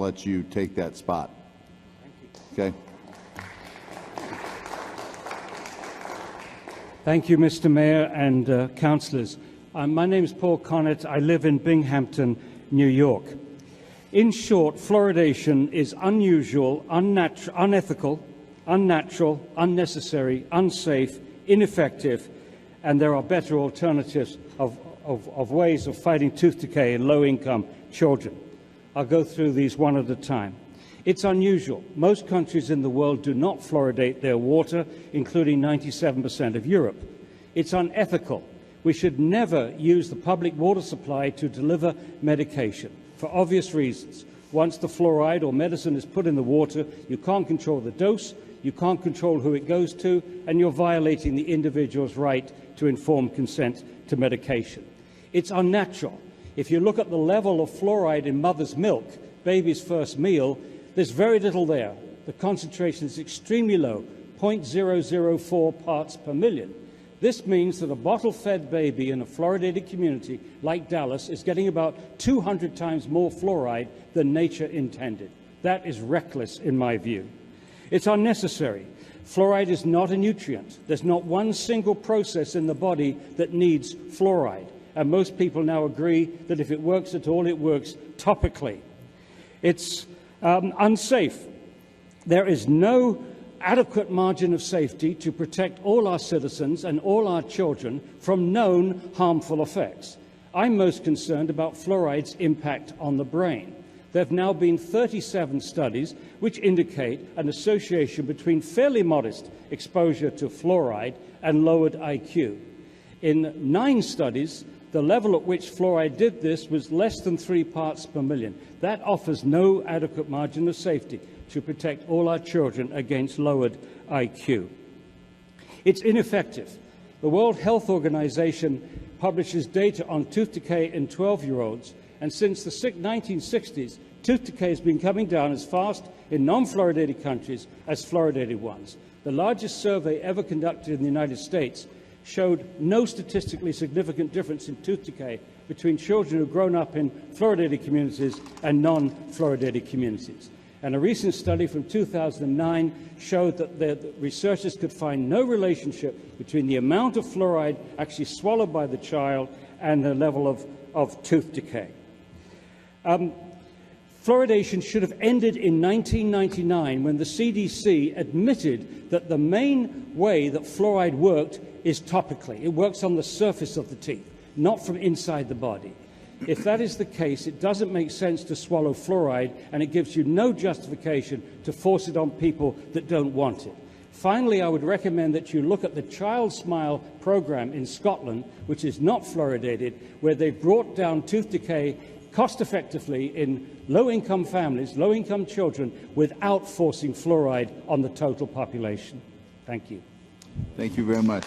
let you take that spot. Okay. Thank you, Mr. Mayor and councillors. My name is Paul Connett. I live in Binghamton, New York. In short, fluoridation is unusual, unethical, unnatural, unnecessary, unsafe, ineffective, and there are better alternatives of ways of fighting tooth decay in low-income children. I'll go through these one at a time. It's unusual. Most countries in the world do not fluoridate their water, including 97% of Europe. It's unethical. We should never use the public water supply to deliver medication, for obvious reasons. Once the fluoride or medicine is put in the water, you can't control the dose, you can't control who it goes to, and you're violating the individual's right to informed consent to medication. It's unnatural. If you look at the level of fluoride in mother's milk, baby's first meal, there's very little there. The concentration is extremely low, 0.004 parts per million. This means that a bottle-fed baby in a fluoridated community like Dallas is getting about 200 times more fluoride than nature intended. That is reckless in my view. It's unnecessary. Fluoride is not a nutrient. There's not one single process in the body that needs fluoride. And most people now agree that if it works at all, it works topically. It's unsafe. There is no adequate margin of safety to protect all our citizens and all our children from known harmful effects. I'm most concerned about fluoride's impact on the brain. There have now been 37 studies which indicate an association between fairly modest exposure to fluoride and lowered IQ. In 9 studies, the level at which fluoride did this was less than 3 parts per million. That offers no adequate margin of safety to protect all our children against lowered IQ. It's ineffective. The World Health Organization publishes data on tooth decay in 12-year-olds, and since the 1960s, tooth decay has been coming down as fast in non-fluoridated countries as fluoridated ones. The largest survey ever conducted in the United States showed no statistically significant difference in tooth decay between children who have grown up in fluoridated communities and non-fluoridated communities. And a recent study from 2009 showed that the researchers could find no relationship between the amount of fluoride actually swallowed by the child and the level of tooth decay. Fluoridation should have ended in 1999 when the CDC admitted that the main way that fluoride worked is topically. It works on the surface of the teeth, not from inside the body. If that is the case, it doesn't make sense to swallow fluoride, and it gives you no justification to force it on people that don't want it. Finally, I would recommend that you look at the Child Smile program in Scotland, which is not fluoridated, where they've brought down tooth decay cost-effectively in low-income families, low-income children, without forcing fluoride on the total population. Thank you. Thank you very much.